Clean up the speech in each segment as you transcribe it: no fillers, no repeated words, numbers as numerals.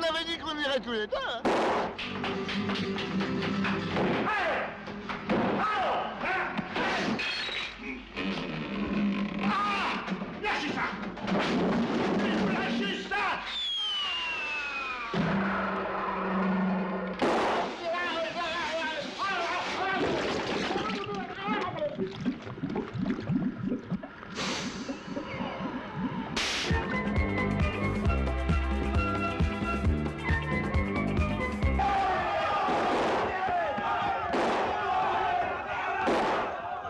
avait dit qu'on irait tous les deux. Hein. Lâchez ça! Lâchez ça!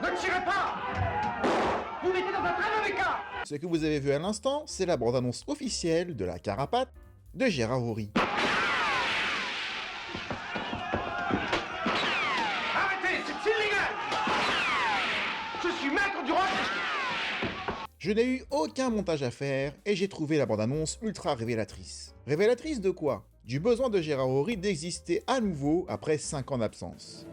Ne tirez pas! Vous mettez dans un train avec un! Ce que vous avez vu à l'instant, c'est la bande-annonce officielle de La Carapate de Gérard Houry. Arrêtez, c'est illégal! Je suis maître du rock! Je n'ai eu aucun montage à faire et j'ai trouvé la bande-annonce ultra révélatrice. Révélatrice de quoi? Du besoin de Gérard Houry d'exister à nouveau après 5 ans d'absence.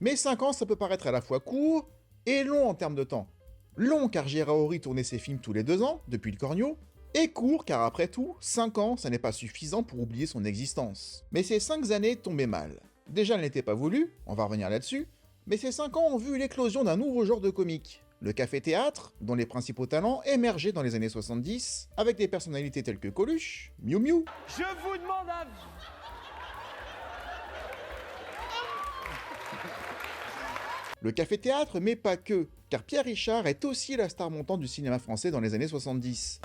Mais 5 ans, ça peut paraître à la fois court et long en termes de temps. Long car Gérard Houry tournait ses films tous les 2 ans, depuis le Cornio, et court car après tout, 5 ans, ça n'est pas suffisant pour oublier son existence. Mais ces 5 années tombaient mal. Déjà, elles n'étaient pas voulues, on va revenir là-dessus, mais ces 5 ans ont vu l'éclosion d'un nouveau genre de comique. Le café-théâtre, dont les principaux talents émergeaient dans les années 70, avec des personnalités telles que Coluche, Miu Miu, Je vous demande un... le café-théâtre, mais pas que, car Pierre Richard est aussi la star montante du cinéma français dans les années 70.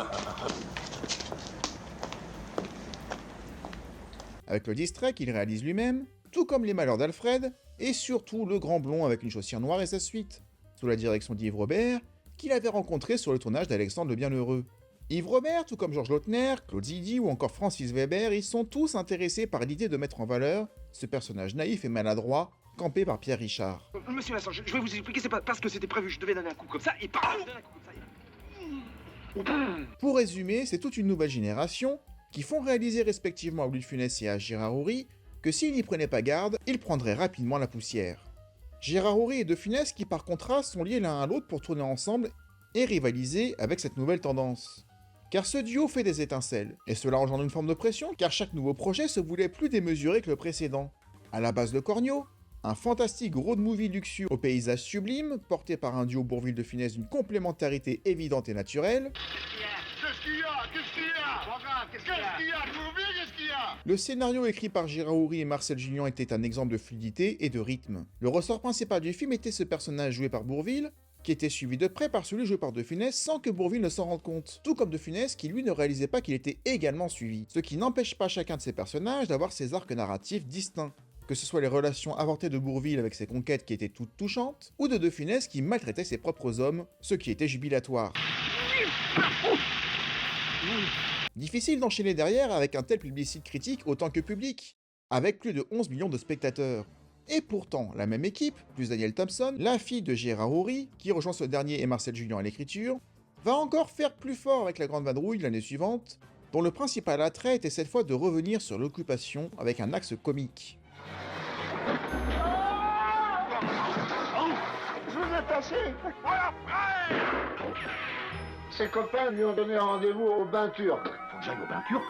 Avec le distrait qu'il réalise lui-même, tout comme Les Malheurs d'Alfred, et surtout Le Grand Blond avec une chaussure noire et sa suite, sous la direction d'Yves Robert, qu'il avait rencontré sur le tournage d'Alexandre le Bienheureux. Yves Robert, tout comme Georges Lautner, Claude Zidi ou encore Francis Weber, ils sont tous intéressés par l'idée de mettre en valeur ce personnage naïf et maladroit, campé par Pierre Richard. Monsieur Vincent, je vais vous expliquer, c'est pas parce que c'était prévu, je devais donner un coup comme ça, et par Pour résumer, c'est toute une nouvelle génération qui font réaliser respectivement à Louis de Funès et à Gérard Houry que s'ils n'y prenaient pas garde, ils prendraient rapidement la poussière. Gérard Houry et De Funès qui par contraste sont liés l'un à l'autre pour tourner ensemble et rivaliser avec cette nouvelle tendance. Car ce duo fait des étincelles, et cela engendre une forme de pression car chaque nouveau projet se voulait plus démesuré que le précédent. À la base de Cornio, un fantastique road movie luxueux au paysage sublime, porté par un duo Bourvil-De Funès d'une complémentarité évidente et naturelle. Qu'est-ce qu'il y a? Qu'est-ce qu'il y a? Regarde, qu'est-ce qu'il y a? Qu'est-ce qu'il y a? Le scénario écrit par Gérard Houry et Marcel Julien était un exemple de fluidité et de rythme. Le ressort principal du film était ce personnage joué par Bourvil, qui était suivi de près par celui joué par De Funès sans que Bourvil ne s'en rende compte. Tout comme De Funès qui lui ne réalisait pas qu'il était également suivi. Ce qui n'empêche pas chacun de ces personnages d'avoir ses arcs narratifs distincts. Que ce soit les relations avortées de Bourvil avec ses conquêtes qui étaient toutes touchantes, ou de Funès qui maltraitait ses propres hommes, ce qui était jubilatoire. Difficile d'enchaîner derrière avec un tel plébiscite critique autant que public, avec plus de 11 millions de spectateurs. Et pourtant, la même équipe, plus Daniel Thompson, la fille de Gérard Houry, qui rejoint ce dernier et Marcel Julien à l'écriture, va encore faire plus fort avec La Grande Vadrouille l'année suivante, dont le principal attrait était cette fois de revenir sur l'occupation avec un axe comique. Je vous ai taché. Voilà, ses copains lui ont donné rendez-vous au bain turc. Faut que j'aille au bain turc.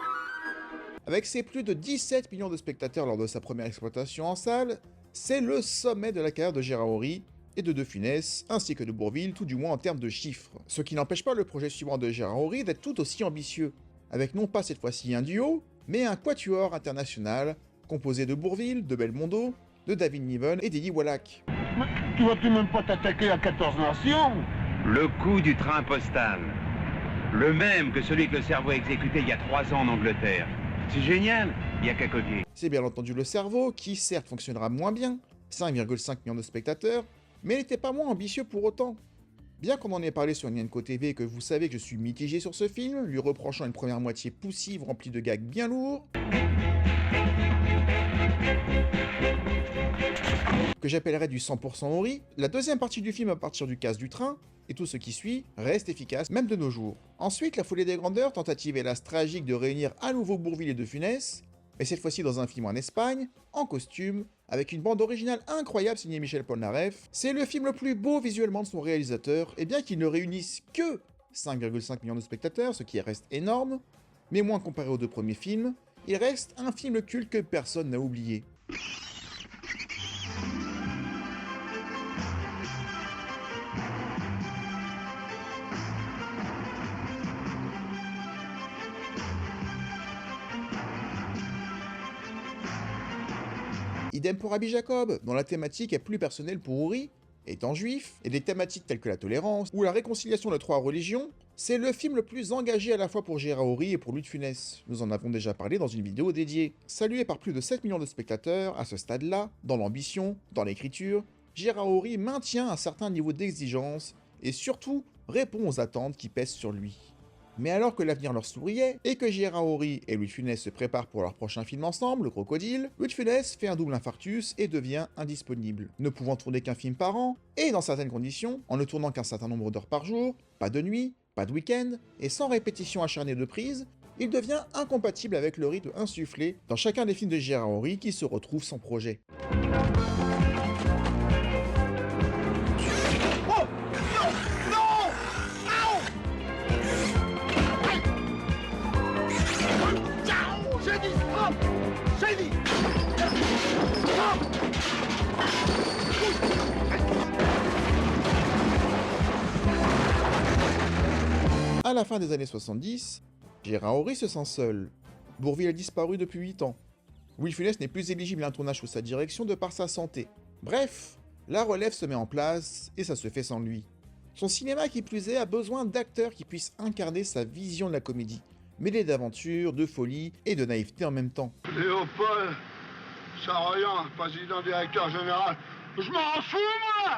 Avec ses plus de 17 millions de spectateurs lors de sa première exploitation en salle, c'est le sommet de la carrière de Gérard Houry et de Funès, ainsi que de Bourvil, tout du moins en termes de chiffres. Ce qui n'empêche pas le projet suivant de Gérard Houry d'être tout aussi ambitieux, avec non pas cette fois-ci un duo, mais un quatuor international, composé de Bourvil, de Belmondo, de David Niven et d'Eddie Wallach. Mais tu vas-tu même pas t'attaquer à 14 nations? Le coup du train postal. Le même que celui que le cerveau a exécuté il y a 3 ans en Angleterre. C'est génial, il n'y a qu'à copier. C'est bien entendu le cerveau, qui certes fonctionnera moins bien, 5,5 millions de spectateurs, mais il n'était pas moins ambitieux pour autant. Bien qu'on en ait parlé sur Nienko TV et que vous savez que je suis mitigé sur ce film, lui reprochant une première moitié poussive remplie de gags bien lourds, que j'appellerais du 100% Ori, la deuxième partie du film à partir du casse du train, et tout ce qui suit, reste efficace même de nos jours. Ensuite, La Folie des Grandeurs, tentative hélas tragique de réunir à nouveau Bourvil et De Funès, mais cette fois-ci dans un film en Espagne, en costume, avec une bande originale incroyable signée Michel Polnareff. C'est le film le plus beau visuellement de son réalisateur, et bien qu'il ne réunisse que 5,5 millions de spectateurs, ce qui reste énorme, mais moins comparé aux deux premiers films, il reste un film culte que personne n'a oublié. Idem pour Rabbi Jacob, dont la thématique est plus personnelle pour Uri. Étant juif, et des thématiques telles que la tolérance ou la réconciliation de trois religions, c'est le film le plus engagé à la fois pour Gérard Uri et pour Louis de Funès. Nous en avons déjà parlé dans une vidéo dédiée. Salué par plus de 7 millions de spectateurs, à ce stade-là, dans l'ambition, dans l'écriture, Gérard Uri maintient un certain niveau d'exigence et surtout répond aux attentes qui pèsent sur lui. Mais alors que l'avenir leur souriait, et que Gérard Uri et Louis de Funès se préparent pour leur prochain film ensemble, Le Crocodile, Louis de Funès fait un double infarctus et devient indisponible. Ne pouvant tourner qu'un film par an, et dans certaines conditions, en ne tournant qu'un certain nombre d'heures par jour, pas de nuit, pas de week-end, et sans répétition acharnée de prise, il devient incompatible avec le rythme insufflé dans chacun des films de Gérard Uri qui se retrouvent sans projet. À la fin des années 70, Gérard Uri se sent seul. Bourvil a disparu depuis 8 ans. Louis de Funès n'est plus éligible à un tournage sous sa direction de par sa santé. Bref, la relève se met en place et ça se fait sans lui. Son cinéma qui plus est a besoin d'acteurs qui puissent incarner sa vision de la comédie, mêlée d'aventure, de folie et de naïveté en même temps. Léopold Saroyan, président directeur général, je m'en fous moi!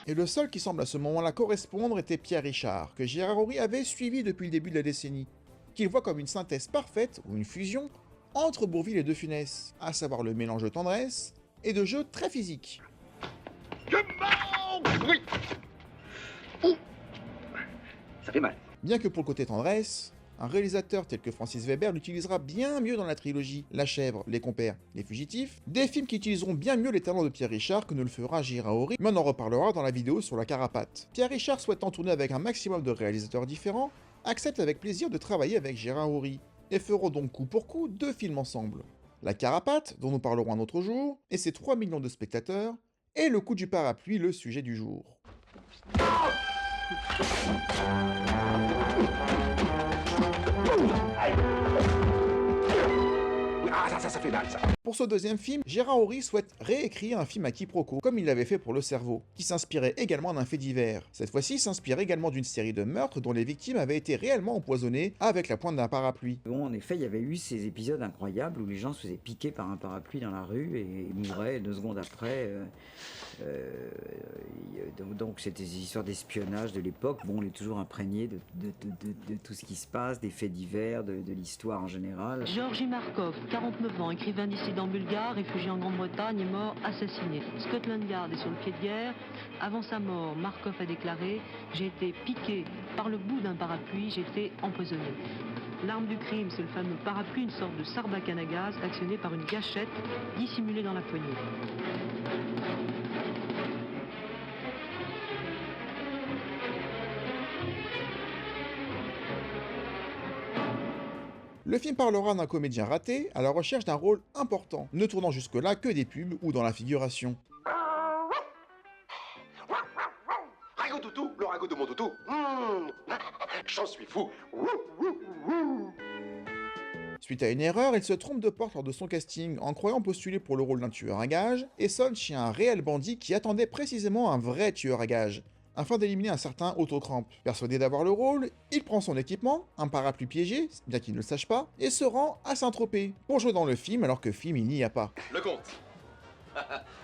Et le seul qui semble à ce moment-là correspondre était Pierre Richard, que Gérard Uri avait suivi depuis le début de la décennie, qu'il voit comme une synthèse parfaite, ou une fusion, entre Bourvil et De Funès, à savoir le mélange de tendresse et de jeu très physique. Oui. Ouh. Ça fait mal. Bien que pour le côté tendresse, un réalisateur tel que Francis Weber l'utilisera bien mieux dans la trilogie La Chèvre, Les Compères, Les Fugitifs, des films qui utiliseront bien mieux les talents de Pierre Richard que ne le fera Gérard Uri, mais on en reparlera dans la vidéo sur La Carapate. Pierre Richard, souhaitant tourner avec un maximum de réalisateurs différents, accepte avec plaisir de travailler avec Gérard Uri, et feront donc coup pour coup 2 films ensemble. La Carapate, dont nous parlerons un autre jour, et ses 3 millions de spectateurs, et Le Coup du Parapluie, le sujet du jour. Ça fait mal, ça. Pour ce deuxième film, Gérard Uri souhaite réécrire un film à quiproquo, comme il l'avait fait pour Le Cerveau, qui s'inspirait également d'un fait divers. Cette fois-ci, il s'inspire également d'une série de meurtres dont les victimes avaient été réellement empoisonnées avec la pointe d'un parapluie. Bon, en effet, il y avait eu ces épisodes incroyables où les gens se faisaient piquer par un parapluie dans la rue et mouraient 2 secondes après. Donc c'était des histoires d'espionnage de l'époque. Bon, on est toujours imprégné de tout ce qui se passe, des faits divers, de l'histoire en général. Georgi Markov, 49 ans, écrivain dissident bulgare, réfugié en Grande-Bretagne, est mort assassiné. Scotland Yard est sur le pied de guerre. Avant sa mort, Markov a déclaré « J'ai été piqué par le bout d'un parapluie, j'ai été empoisonné ». L'arme du crime, c'est le fameux parapluie, une sorte de sarbacane à gaz actionné par une gâchette dissimulée dans la poignée. Le film parlera d'un comédien raté à la recherche d'un rôle important, ne tournant jusque-là que des pubs ou dans la figuration. Rago toutou, le rago de mon toutou. J'en suis fou. Suite à une erreur, il se trompe de porte lors de son casting en croyant postuler pour le rôle d'un tueur à gages et sonne chez un réel bandit qui attendait précisément un vrai tueur à gages, afin d'éliminer un certain Autocramp. Persuadé d'avoir le rôle, il prend son équipement, un parapluie piégé, bien qu'il ne le sache pas, et se rend à Saint-Tropez, pour jouer dans le film alors que film il n'y a pas. Le compte.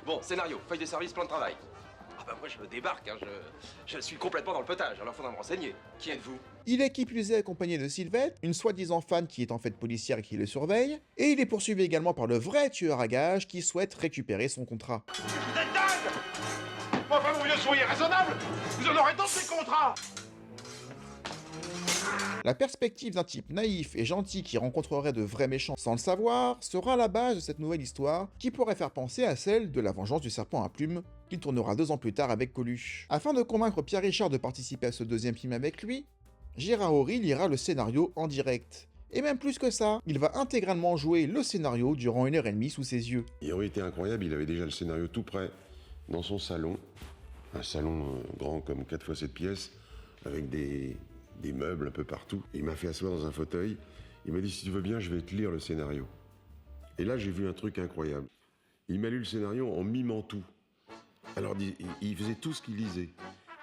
Bon, scénario, feuille de service, plan de travail. Ah bah moi je débarque, hein, je suis complètement dans le potage, alors faudra me renseigner. Qui êtes-vous? Il est qui plus est accompagné de Sylvette, une soi-disant fan qui est en fait policière et qui le surveille, et il est poursuivi également par le vrai tueur à gages qui souhaite récupérer son contrat. Vous êtes dingue! Enfin, mon vieux, soyez raisonnable. Vous en aurez dans ces contrats. La perspective d'un type naïf et gentil qui rencontrerait de vrais méchants sans le savoir sera la base de cette nouvelle histoire qui pourrait faire penser à celle de La Vengeance du Serpent à Plumes qu'il tournera 2 ans plus tard avec Coluche. Afin de convaincre Pierre Richard de participer à ce deuxième film avec lui, Gérard Houry lira le scénario en direct. Et même plus que ça, il va intégralement jouer le scénario durant 1h30 sous ses yeux. Il aurait été incroyable, il avait déjà le scénario tout prêt dans son salon. Un salon grand comme 4 fois 7 pièces, avec des meubles un peu partout. Il m'a fait asseoir dans un fauteuil. Il m'a dit, si tu veux bien, je vais te lire le scénario. Et là, j'ai vu un truc incroyable. Il m'a lu le scénario en mimant tout. Alors, il faisait tout ce qu'il lisait.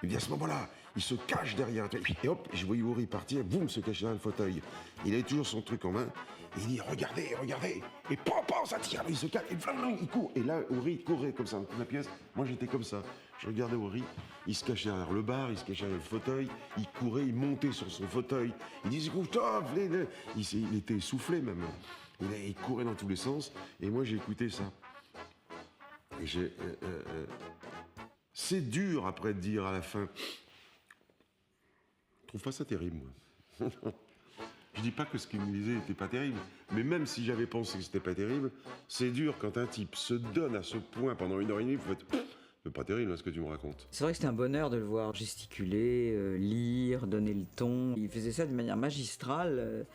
Il dit, à ce moment-là, il se cache derrière. Et hop, je voyais Houry partir, boum, se cacher dans le fauteuil. Il avait toujours son truc en main. Et il dit, regardez, regardez. Et pam, ça tire. Il se cache, et blam, il court. Et là, Houry courait comme ça dans toute la pièce. Moi, j'étais comme ça. Je regardais Houry, il se cachait derrière le bar, il se cachait derrière le fauteuil, il courait, il montait sur son fauteuil. Il disait, Christophe, il était essoufflé même. Il courait dans tous les sens. Et moi, j'ai écouté ça. Et c'est dur après de dire à la fin. Je trouve pas ça terrible, moi. Je dis pas que ce qu'il me disait n'était pas terrible, mais même si j'avais pensé que c'était pas terrible, c'est dur quand un type se donne à ce point pendant 1h30, vous faites. C'est pas terrible, hein, ce que tu me racontes. C'est vrai que c'était un bonheur de le voir gesticuler, lire, donner le ton. Il faisait ça de manière magistrale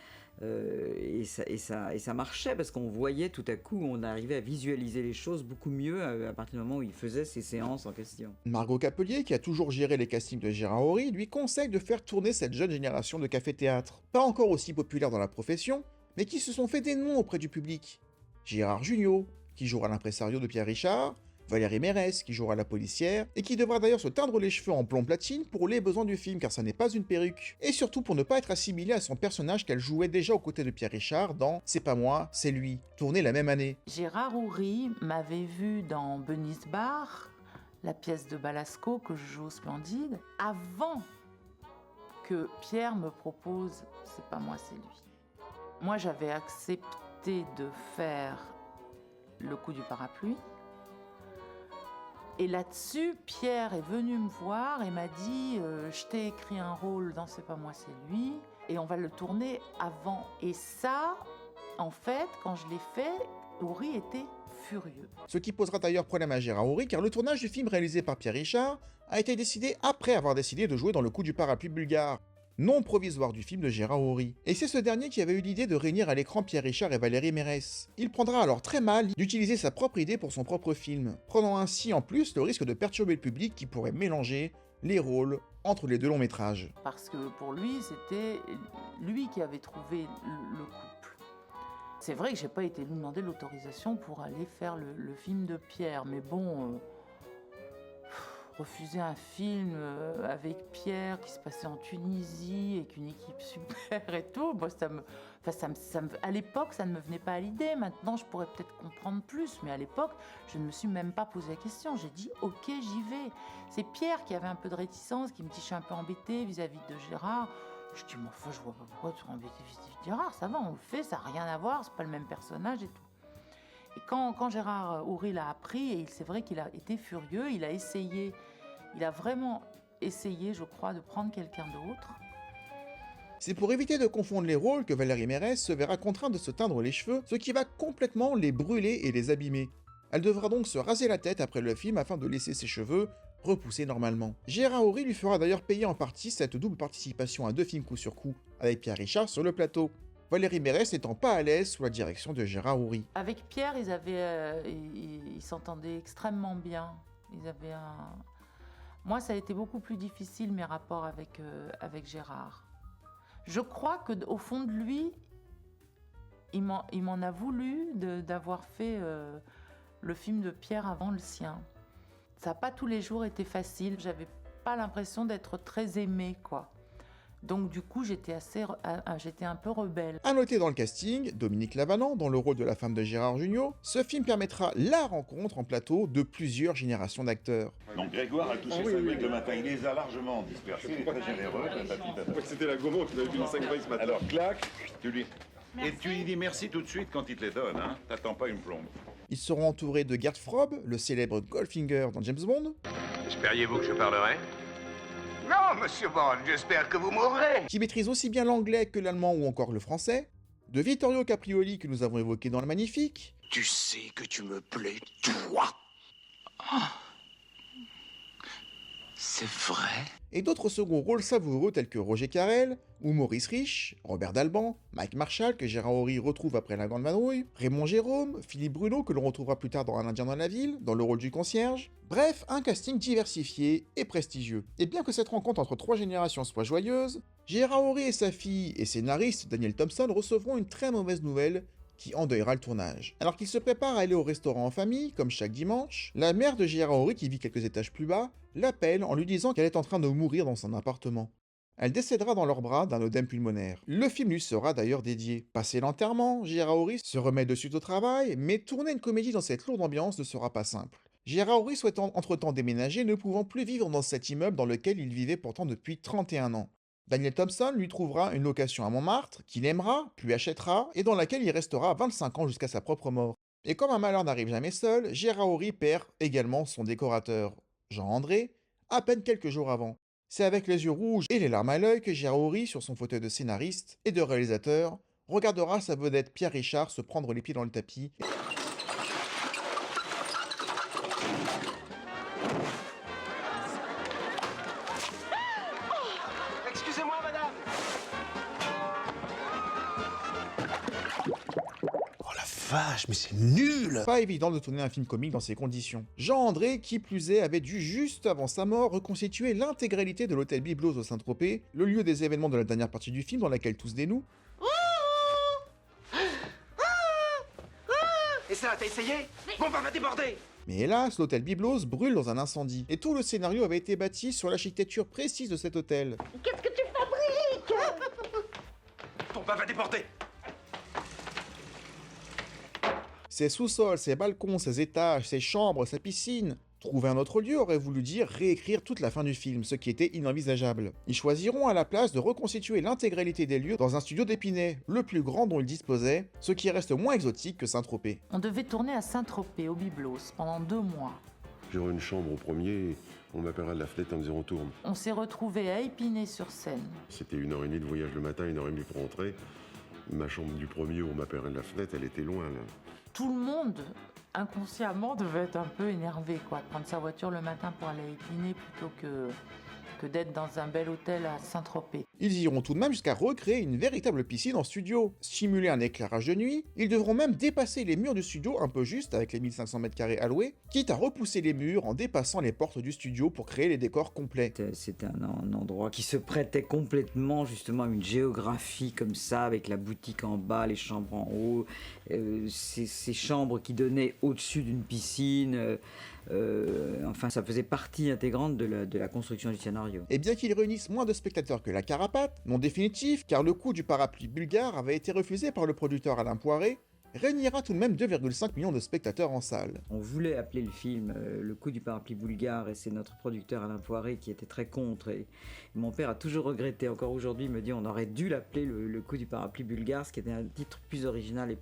et ça marchait parce qu'on voyait tout à coup, on arrivait à visualiser les choses beaucoup mieux à partir du moment où il faisait ces séances en question. Margot Capelier, qui a toujours géré les castings de Gérard Houry, lui conseille de faire tourner cette jeune génération de café-théâtre. Pas encore aussi populaires dans la profession, mais qui se sont fait des noms auprès du public. Gérard Jugnot, qui jouera l'impresario de Pierre Richard, Valérie Mérès, qui jouera la policière, et qui devra d'ailleurs se teindre les cheveux en blond platine pour les besoins du film, car ça n'est pas une perruque. Et surtout pour ne pas être assimilée à son personnage qu'elle jouait déjà aux côtés de Pierre Richard dans C'est pas moi, c'est lui, tourné la même année. Gérard Houry m'avait vu dans Bunny's Bar, la pièce de Balasco que je joue au Splendide, avant que Pierre me propose C'est pas moi, c'est lui. Moi, j'avais accepté de faire Le coup du parapluie. Et là-dessus, Pierre est venu me voir et m'a dit je t'ai écrit un rôle dans C'est pas moi, c'est lui, et on va le tourner avant. Et ça, en fait, quand je l'ai fait, Houry était furieux. Ce qui posera d'ailleurs problème à Gérard Houry, car le tournage du film réalisé par Pierre Richard a été décidé après avoir décidé de jouer dans Le coup du parapluie bulgare, nom provisoire du film de Gérard Houry. Et c'est ce dernier qui avait eu l'idée de réunir à l'écran Pierre Richard et Valérie Mérès. Il prendra alors très mal d'utiliser sa propre idée pour son propre film, prenant ainsi en plus le risque de perturber le public qui pourrait mélanger les rôles entre les 2 longs métrages. Parce que pour lui, c'était lui qui avait trouvé le couple. C'est vrai que j'ai pas été lui demander l'autorisation pour aller faire le film de Pierre, mais bon... refuser un film avec Pierre qui se passait en Tunisie, avec une équipe super et tout, moi, à l'époque, ça ne me venait pas à l'idée. Maintenant, je pourrais peut-être comprendre plus, mais à l'époque, je ne me suis même pas posé la question. J'ai dit, ok, j'y vais. C'est Pierre qui avait un peu de réticence, qui me dit, je suis un peu embêtée vis-à-vis de Gérard. Je dis, mais enfin, je vois pas pourquoi tu es embêtée vis-à-vis de Gérard, ça va, on le fait, ça n'a rien à voir, c'est pas le même personnage et tout. Et quand Gérard Houry l'a appris, et c'est vrai qu'il a été furieux, il a vraiment essayé, je crois, de prendre quelqu'un d'autre. C'est pour éviter de confondre les rôles que Valérie Mérès se verra contrainte de se teindre les cheveux, ce qui va complètement les brûler et les abîmer. Elle devra donc se raser la tête après le film afin de laisser ses cheveux repousser normalement. Gérard Houry lui fera d'ailleurs payer en partie cette double participation à 2 films coup sur coup, avec Pierre Richard sur le plateau. Valérie Mérès n'étant pas à l'aise sous la direction de Gérard Houry. Avec Pierre, ils s'entendaient extrêmement bien. Moi, ça a été beaucoup plus difficile, mes rapports avec Gérard. Je crois qu'au fond de lui, il m'en a voulu d'avoir fait le film de Pierre avant le sien. Ça n'a pas tous les jours été facile. J'avais pas l'impression d'être très aimée, quoi. Donc du coup, j'étais un peu rebelle. A noter dans le casting, Dominique Lavanant, dans le rôle de la femme de Gérard Jugnot, ce film permettra la rencontre en plateau de plusieurs générations d'acteurs. Donc Grégoire a touché sa brique le matin, il les a largement dispersés, il est très généreux. C'était la gourmand qui avait vu les 5 briques ce matin. Alors clac, tu lui... Et tu lui dis merci tout de suite quand il te les donne, hein. T'attends pas une plombe. Ils seront entourés de Gert Frobe, le célèbre Goldfinger dans James Bond, Espériez-vous que je parlerai? Non, monsieur Bond, j'espère que vous mourrez. qui maîtrise aussi bien l'anglais que l'allemand ou encore le français, de Vittorio Caprioli que nous avons évoqué dans Le Magnifique, Tu sais que tu me plais, toi. C'est vrai? et d'autres seconds rôles savoureux tels que Roger Carrel, ou Maurice Rich, Robert Dalban, Mike Marshall que Gérard Horry retrouve après La Grande Vadrouille, Raymond Jérôme, Philippe Bruno que l'on retrouvera plus tard dans Un Indien dans la ville, dans le rôle du concierge. Bref, un casting diversifié et prestigieux. Et bien que cette rencontre entre trois générations soit joyeuse, Gérard Horry et sa fille et scénariste Daniel Thompson recevront une très mauvaise nouvelle qui endeuillera le tournage. Alors qu'il se prépare à aller au restaurant en famille, comme chaque dimanche, la mère de Gérard Horry, qui vit quelques étages plus bas, l'appelle en lui disant qu'elle est en train de mourir dans son appartement. Elle décédera dans leurs bras d'un œdème pulmonaire. Le film lui sera d'ailleurs dédié. Passé l'enterrement, Gérard Horry se remet de suite au travail, mais tourner une comédie dans cette lourde ambiance ne sera pas simple. Gérard Horry souhaitant entre-temps déménager, ne pouvant plus vivre dans cet immeuble dans lequel il vivait pourtant depuis 31 ans. Daniel Thompson lui trouvera une location à Montmartre, qu'il aimera, puis achètera, et dans laquelle il restera 25 ans jusqu'à sa propre mort. Et comme un malheur n'arrive jamais seul, Gérard Horry perd également son décorateur, Jean-André, à peine quelques jours avant. C'est avec les yeux rouges et les larmes à l'œil que Gérard Horry, sur son fauteuil de scénariste et de réalisateur, regardera sa vedette Pierre Richard se prendre les pieds dans le tapis. Excusez-moi, madame. Oh la vache, mais c'est nul. Pas évident de tourner un film comique dans ces conditions. Jean-André, qui plus est, avait dû juste avant sa mort reconstituer l'intégralité de l'hôtel Byblos au Saint-Tropez, le lieu des événements de la dernière partie du film dans laquelle tout se dénoue. Et ça, t'as essayé? Bon, bah, va déborder. Mais hélas, l'hôtel Byblos brûle dans un incendie, et tout le scénario avait été bâti sur l'architecture précise de cet hôtel. Qu'est-ce que tu fabriques? Bon, bah, va déborder. Ses sous-sols, ses balcons, ses étages, ses chambres, sa piscine. Trouver un autre lieu aurait voulu dire réécrire toute la fin du film, ce qui était inenvisageable. Ils choisiront à la place de reconstituer l'intégralité des lieux dans un studio d'Épinay, le plus grand dont ils disposaient, ce qui reste moins exotique que Saint-Tropez. On devait tourner à Saint-Tropez, au Byblos, pendant 2 mois. J'aurai une chambre au premier, on m'appellera de la fenêtre en me disant on tourne. On s'est retrouvés à Épinay-sur-Seine. C'était 1h30 de voyage le matin, 1h30 pour rentrer. Ma chambre du premier où on m'appellerait de la fenêtre, elle était loin là. Tout le monde, inconsciemment, devait être un peu énervé, quoi. De prendre sa voiture le matin pour aller à Épinay plutôt que d'être dans un bel hôtel à Saint-Tropez. Ils iront tout de même jusqu'à recréer une véritable piscine en studio, simuler un éclairage de nuit, ils devront même dépasser les murs du studio un peu juste avec les 1500 m² alloués, quitte à repousser les murs en dépassant les portes du studio pour créer les décors complets. C'était un endroit qui se prêtait complètement justement à une géographie comme ça, avec la boutique en bas, les chambres en haut, ces chambres qui donnaient au-dessus d'une piscine. Enfin, ça faisait partie intégrante de la construction du scénario. Et bien qu'ils réunissent moins de spectateurs que La Carapate, non définitif, car le coup du parapluie bulgare avait été refusé par le producteur Alain Poiré, réunira tout de même 2,5 millions de spectateurs en salle. On voulait appeler le film Le coup du parapluie bulgare, et c'est notre producteur Alain Poiré qui était très contre, et mon père a toujours regretté, encore aujourd'hui il me dit on aurait dû l'appeler le coup du parapluie bulgare, ce qui était un titre plus original et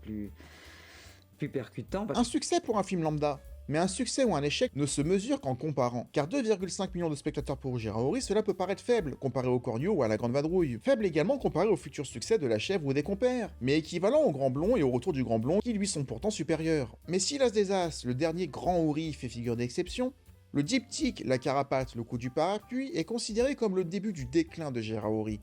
plus percutant. Un succès pour un film lambda. Mais un succès ou un échec ne se mesure qu'en comparant, car 2,5 millions de spectateurs pour Gérard Horry, cela peut paraître faible, comparé au Cornio ou à La Grande Vadrouille. Faible également comparé au futur succès de La Chèvre ou des Compères, mais équivalent au Grand Blond et au Retour du Grand Blond, qui lui sont pourtant supérieurs. Mais si l'As des As, le dernier grand Horry, fait figure d'exception, le diptyque La Carapate, le coup du parapluie est considéré comme le début du déclin de Gérard Horry.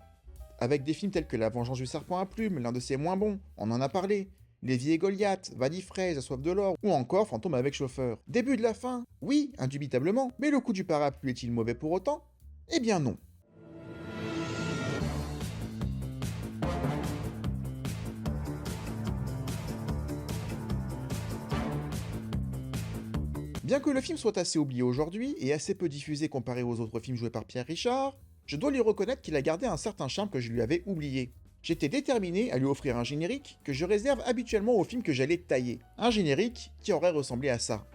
Avec des films tels que La Vengeance du Serpent à Plumes, l'un de ses moins bons, on en a parlé, Lévi et Goliath, Vanille-Fraise, Soif de l'or, ou encore Fantôme avec chauffeur. Début de la fin, oui, indubitablement, mais le coup du parapluie est-il mauvais pour autant? Eh bien non. Bien que le film soit assez oublié aujourd'hui, et assez peu diffusé comparé aux autres films joués par Pierre Richard, je dois lui reconnaître qu'il a gardé un certain charme que je lui avais oublié. J'étais déterminé à lui offrir un générique que je réserve habituellement aux films que j'allais tailler. Un générique qui aurait ressemblé à ça.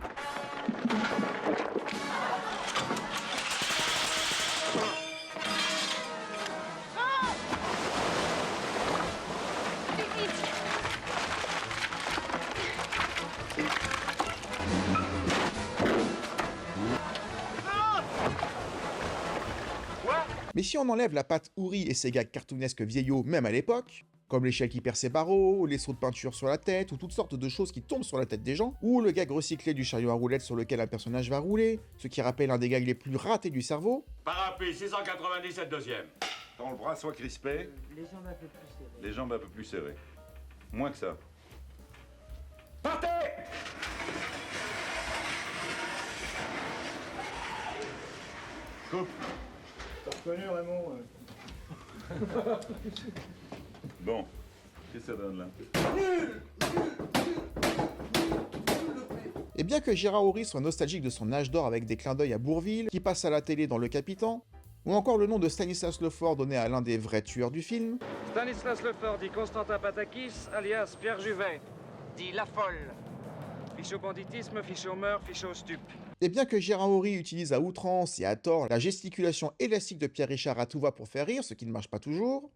Mais si on enlève la patte Ouri et ses gags cartoonesques vieillots même à l'époque, comme l'échelle qui perd ses barreaux, les sauts de peinture sur la tête, ou toutes sortes de choses qui tombent sur la tête des gens, ou le gag recyclé du chariot à roulettes sur lequel un personnage va rouler, ce qui rappelle un des gags les plus ratés du cerveau. Parapluie, 697 deuxième. Quand le bras soit crispé, Les jambes un peu plus serrées. les jambes un peu plus serrées. Moins que ça. Partez! Coupe. T'as reconnu Raymond Bon, qu'est-ce que ça donne là? Et bien que Gérard Houry soit nostalgique de son âge d'or avec des clins d'œil à Bourvil, qui passe à la télé dans Le Capitan, ou encore le nom de Stanislas Lefort donné à l'un des vrais tueurs du film, Stanislas Lefort dit Constantin Patakis, alias Pierre Juvin, dit La Folle. Fiche au banditisme, fiche au meurtre, fiche au stup. et bien que Gérard Houry utilise à outrance et à tort la gesticulation élastique de Pierre Richard à tout va pour faire rire, ce qui ne marche pas toujours,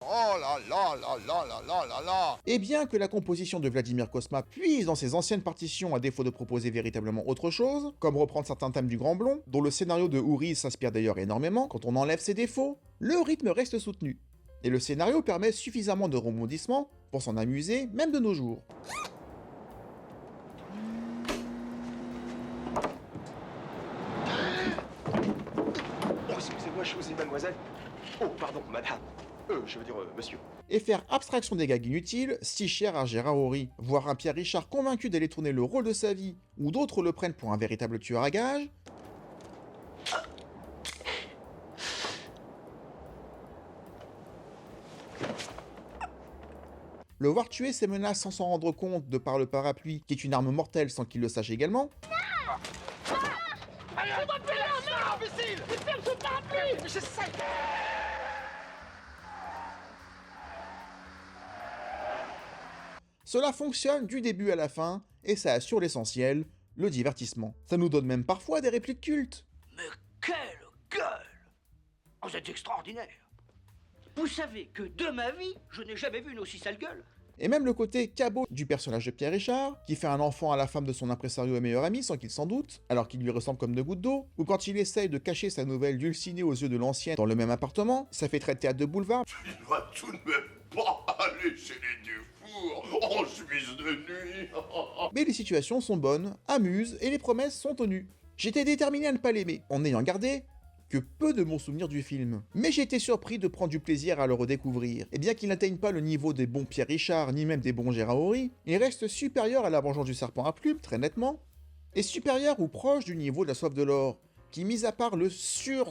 Oh là là là là là là là là. et bien que la composition de Vladimir Kosma puise dans ses anciennes partitions à défaut de proposer véritablement autre chose, comme reprendre certains thèmes du Grand Blond, dont le scénario de Houry s'inspire d'ailleurs énormément, quand on enlève ses défauts, le rythme reste soutenu. Et le scénario permet suffisamment de rebondissements pour s'en amuser, même de nos jours. Oh, excusez-moi, je vous ai mademoiselle. Oh, pardon, madame. Je veux dire, monsieur. Et faire abstraction des gags inutiles, si cher à Gérard Houry. Voir un Pierre Richard convaincu d'aller tourner le rôle de sa vie, ou d'autres le prennent pour un véritable tueur à gages, le voir tuer ses menaces sans s'en rendre compte de par le parapluie, qui est une arme mortelle sans qu'il le sache également, cela fonctionne du début à la fin, et ça assure l'essentiel, le divertissement. Ça nous donne même parfois des répliques cultes. Mais quelle gueule! Vous êtes extraordinaire! Vous savez que de ma vie, je n'ai jamais vu une aussi sale gueule. Et même le côté cabot du personnage de Pierre Richard, qui fait un enfant à la femme de son impresario et meilleur ami sans qu'il s'en doute, alors qu'il lui ressemble comme deux gouttes d'eau, ou quand il essaye de cacher sa nouvelle dulcinée aux yeux de l'ancienne dans le même appartement, ça fait très théâtre de boulevard. Tu ne vas tout de même pas aller chez les Dufour en chemise de nuit. Mais les situations sont bonnes, amusent, et les promesses sont tenues. J'étais déterminé à ne pas l'aimer, en ayant gardé que peu de mon souvenir du film. Mais j'ai été surpris de prendre du plaisir à le redécouvrir. Et bien qu'il n'atteigne pas le niveau des bons Pierre Richard, ni même des bons Gérard Houry, il reste supérieur à La Vengeance du Serpent à Plume, très nettement, et supérieur ou proche du niveau de La Soif de l'Or, qui, mis à part le jeu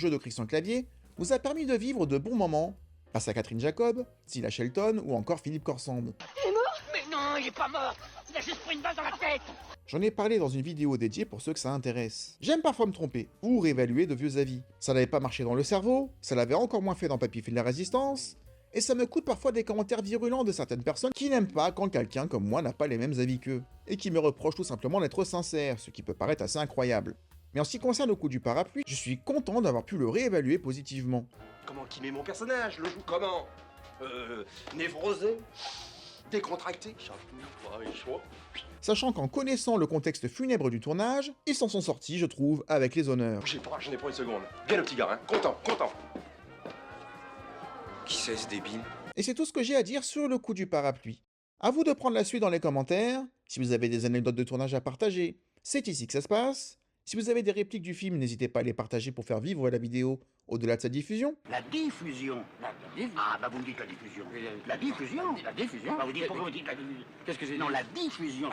de Christian Clavier, nous a permis de vivre de bons moments, grâce à Catherine Jacob, Scylla Shelton ou encore Philippe Corsambe. Il est mort? Mais non, il est pas mort. Il a juste pris une balle dans la tête. J'en ai parlé dans une vidéo dédiée pour ceux que ça intéresse. J'aime parfois me tromper, ou réévaluer de vieux avis. Ça n'avait pas marché dans le cerveau, ça l'avait encore moins fait dans Papy fait de la Résistance, et ça me coûte parfois des commentaires virulents de certaines personnes qui n'aiment pas quand quelqu'un comme moi n'a pas les mêmes avis qu'eux, et qui me reprochent tout simplement d'être sincère, ce qui peut paraître assez incroyable. Mais en ce qui concerne le coup du parapluie, je suis content d'avoir pu le réévaluer positivement. Comment qui met mon personnage? Le joue comment? Névrosé? Décontracté? Sachant qu'en connaissant le contexte funèbre du tournage, ils s'en sont sortis, je trouve, avec les honneurs. Bougez pas, j'en ai pas une seconde. Bien le petit gars, hein. Content, content. Qui c'est ce débile? Et c'est tout ce que j'ai à dire sur le coup du parapluie. À vous de prendre la suite dans les commentaires, si vous avez des anecdotes de tournage à partager, c'est ici que ça se passe. Si vous avez des répliques du film, n'hésitez pas à les partager pour faire vivre la vidéo au-delà de sa diffusion. La diffusion. Ah, bah vous me dites la diffusion. La diffusion? La diffusion? Bah vous dites pourquoi vous dites la diffusion? Qu'est-ce que c'est? Non, la diffusion.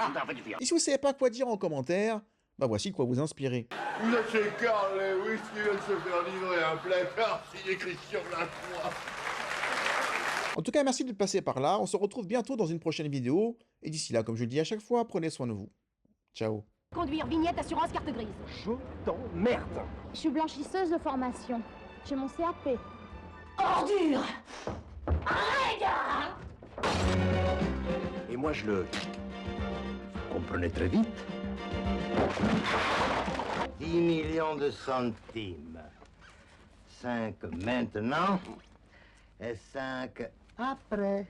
Et si vous savez pas quoi dire en commentaire, bah voici de quoi vous inspirer. Vous êtes chez Carl Lewis qui vient de se faire livrer un placard signé Christian Lacroix. En tout cas, merci d'être passé par là. On se retrouve bientôt dans une prochaine vidéo. Et d'ici là, comme je le dis à chaque fois, prenez soin de vous. Ciao. Conduire, vignette, assurance, carte grise. Je t'emmerde. Je suis blanchisseuse de formation. J'ai mon CAP. Ordure! Regarde! Et moi, je le... Vous comprenez très vite. 10 millions de centimes. 5 maintenant et 5 après.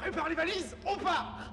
Prépare les valises, on part!